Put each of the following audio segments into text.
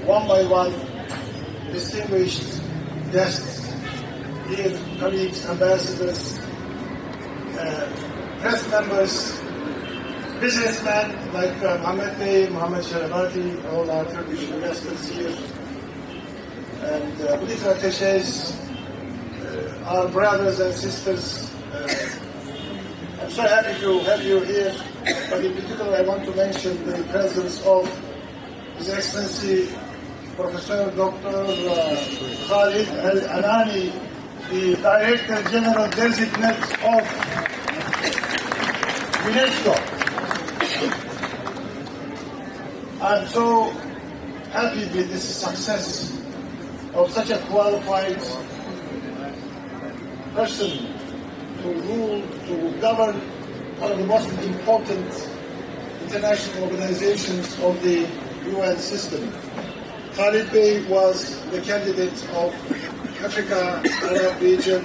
one by one, distinguished guests, dear colleagues, ambassadors, press members, businessmen like Mohammed Bey, Mohammed Sharabati, all our Turkish investors here, and political attaches, our brothers and sisters. I'm so happy to have you here, but in particular I want to mention the presence of His Excellency Professor Dr. Khalid Al-Anani, the Director General Designate of UNESCO. I'm so happy with this success of such a qualified person to rule, to govern one of the most important international organizations of the UN system. Khalid Bey was the candidate of Africa, Arab region,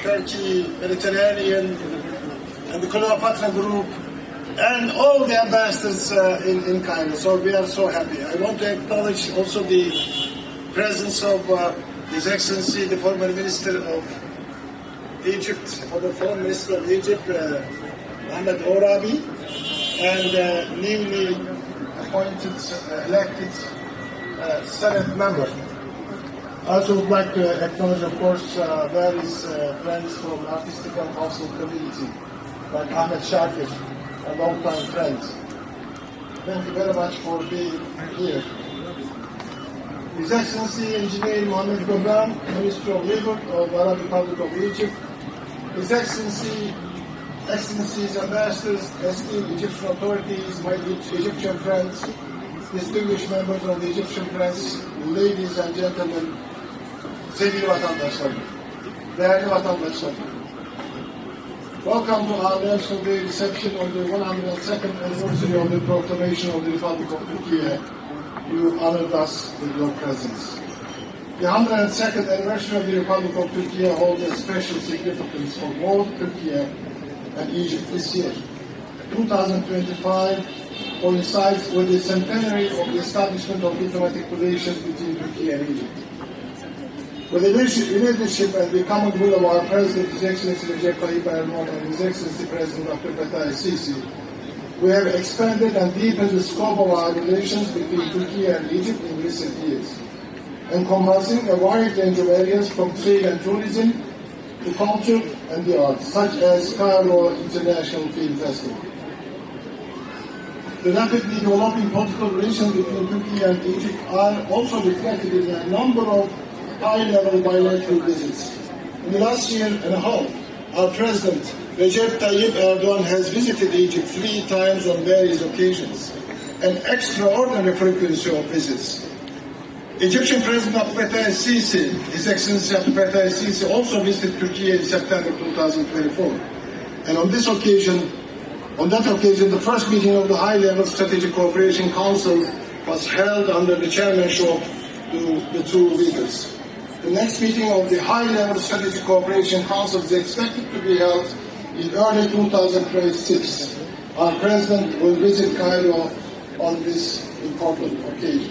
Turkey, Mediterranean, and the Cleopatra Group, and all the ambassadors in Cairo. So we are so happy. I want to acknowledge also the presence of His Excellency, the former Minister of Egypt, or the Foreign Minister of Egypt, Ahmed Orabi, and newly appointed, elected Senate member. I also would like to acknowledge, of course, various friends from the artistic and cultural community, like Ahmed Shakir, a long-time friend. Thank you very much for being here. His Excellency Engineer Mohammed Gobram, Minister of Labor of the Arab Republic of Egypt, His Excellencies, ambassadors, esteemed Egyptian authorities, my Egyptian friends, distinguished members of the Egyptian press, ladies and gentlemen, sevgili vatandaşlarım, değerli vatandaşlarım. Welcome to our National Day reception on the 102nd anniversary of the proclamation of the Republic of Turkey. You honored us with your presence. The 102nd anniversary of the Republic of Turkey holds a special significance for both Turkey and Egypt this year. 2025 coincides with the centenary of the establishment of diplomatic relations between Turkey and Egypt. With the leadership and the common will of our President, His Excellency Recep Tayyip Erdogan, and His Excellency President Dr. Lta'ssis, we have expanded and deepened the scope of our relations between Turkey and Egypt in recent years, encompassing a wide range of areas from trade and tourism to culture and the arts, such as Cairo International Film Festival. The rapidly developing political relations between Turkey and Egypt are also reflected in a number of high-level bilateral visits. In the last year and a half, our President, Recep Tayyip Erdogan, has visited Egypt 3 times on various occasions, an extraordinary frequency of visits. Egyptian President Abdel Fattah el-Sisi, His Excellency Abdel Fattah el-Sisi, also visited Turkey in September 2024. And on that occasion, the first meeting of the High-Level Strategic Cooperation Council was held under the chairmanship of the 2 leaders. The next meeting of the High-Level Strategic Cooperation Council is expected to be held in early 2026. Our President will visit Cairo on this important occasion.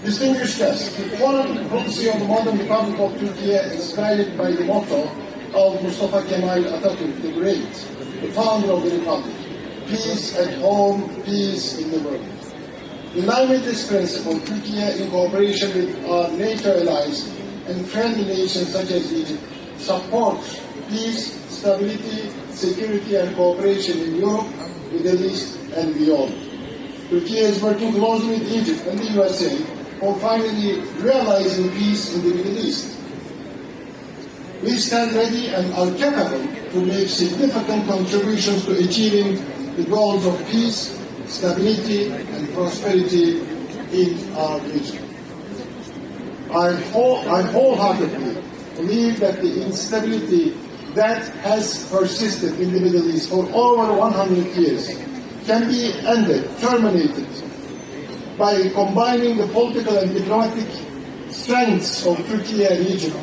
Distinguished guests, the foreign diplomacy of the modern Republic of Turkey is guided by the motto of Mustafa Kemal Atatürk the Great, the founder of the Republic: peace at home, peace in the world. In line with this principle, Turkey, in cooperation with our NATO allies and friendly nations such as Egypt, supports peace, stability, security and cooperation in Europe, Middle East and beyond. Turkey is working closely with Egypt and the USA for finally realizing peace in the Middle East. We stand ready and are capable to make significant contributions to achieving the goals of peace, stability and prosperity in our region. I wholeheartedly believe that the instability that has persisted in the Middle East for over 100 years can be ended, terminated, by combining the political and diplomatic strengths of Turkey and Egypt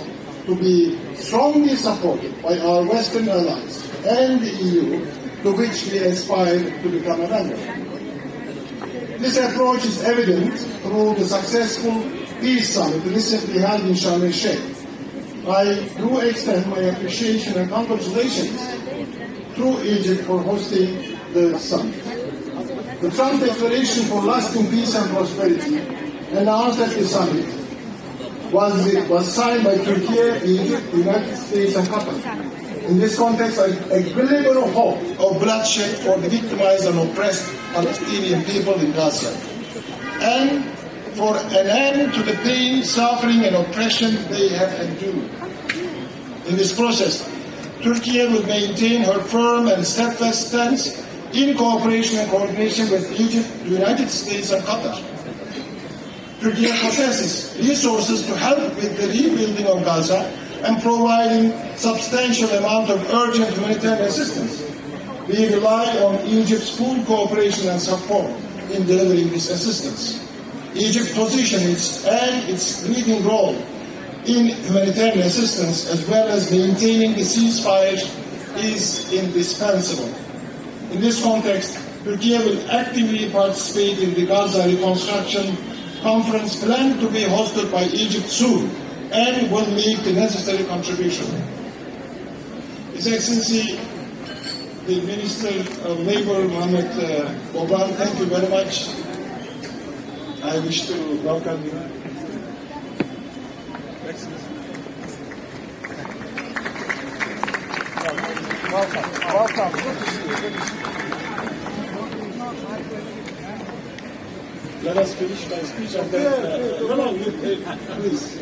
to be strongly supported by our Western allies and the EU, to which we aspire to become a member. This approach is evident through the successful peace summit recently held in Sharm el-Sheikh. I do extend my appreciation and congratulations to Egypt for hosting the summit. The Trump Declaration for Lasting Peace and Prosperity, announced at the summit, was signed by Turkey, Egypt, the United States, and Qatar. In this context, a glimmer of hope of bloodshed for the victimized and oppressed Palestinian people in Gaza, and for an end to the pain, suffering, and oppression they have endured. In this process, Turkey will maintain her firm and steadfast stance in cooperation and coordination with Egypt, the United States, and Qatar. Turkey possesses resources to help with the rebuilding of Gaza and providing substantial amount of urgent humanitarian assistance. We rely on Egypt's full cooperation and support in delivering this assistance. Egypt's position and its leading role in humanitarian assistance, as well as maintaining the ceasefire, is indispensable. In this context, Turkey will actively participate in the Gaza Reconstruction Conference planned to be hosted by Egypt soon, and will make the necessary contribution. His Excellency, the Minister of Labour, Mohammed Boban, thank you very much. I wish to welcome you. Welcome. Good to see you. Let us finish my speech and then, please.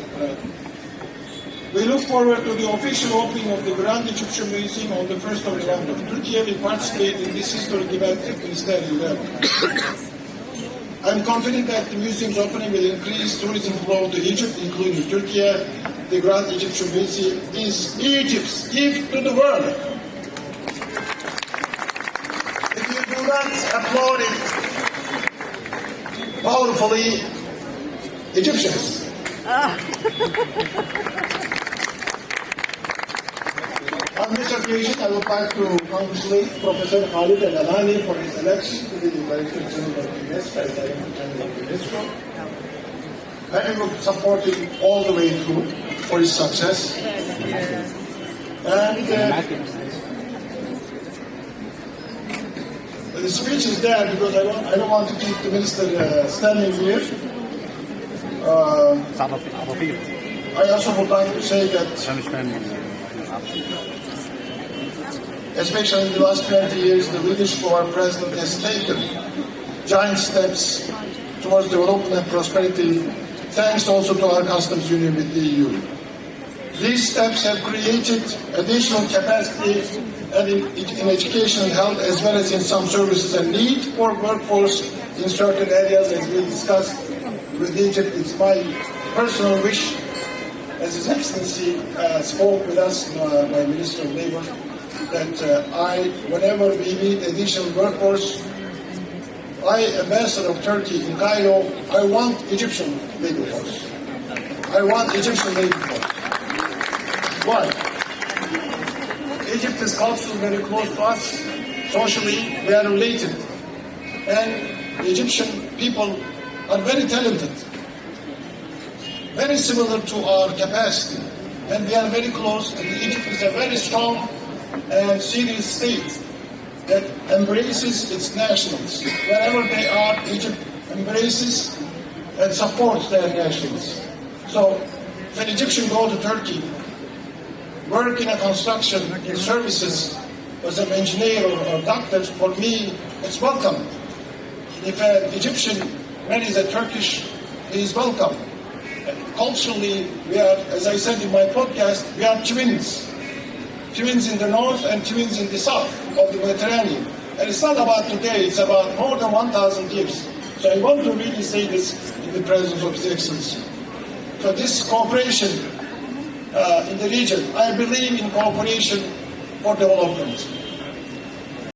We look forward to the official opening of the Grand Egyptian Museum on the 1st of November. Turkey will participate in this historic event at ministerial level. I am confident that the museum's opening will increase tourism flow to Egypt, including Turkey. The Grand Egyptian Museum is Egypt's gift to the world. If you do not applaud it powerfully, Egyptians. On this occasion, I would like to congratulate Professor Khalid Al-Amani for his election to the Director General of UNESCO as Director General of UNESCO. And we will support him all the way through for his success. And the speech is there because I don't want to keep the minister standing here. I also would like to say that, especially in the last 20 years, the leadership of our president has taken giant steps towards development and prosperity, thanks also to our customs union with the EU. These steps have created additional capacity in education and health, as well as in some services, and need for workforce in certain areas, as we discussed with Egypt. It's my personal wish, as His Excellency spoke with us, my Minister of Labour, that whenever we need additional workforce, Ambassador of Turkey in Cairo, I want Egyptian labor force. I want Egyptian labor force. Why? Egypt is culturally very close to us. Socially, we are related. And the Egyptian people are very talented, very similar to our capacity. And we are very close. And Egypt is a very strong and serious state that embraces its nationals. Wherever they are, Egypt embraces and supports their nationals. So when Egyptians go to Turkey, work in a construction, in services, as an engineer or doctor, for me, it's welcome. If an Egyptian marries a Turkish, he is welcome. Culturally, we are, as I said in my podcast, we are twins. Twins in the north and twins in the south of the Mediterranean. And it's not about today, it's about more than 1,000 years. So I want to really say this in the presence of His Excellency. So this cooperation in the region, I believe in cooperation for development.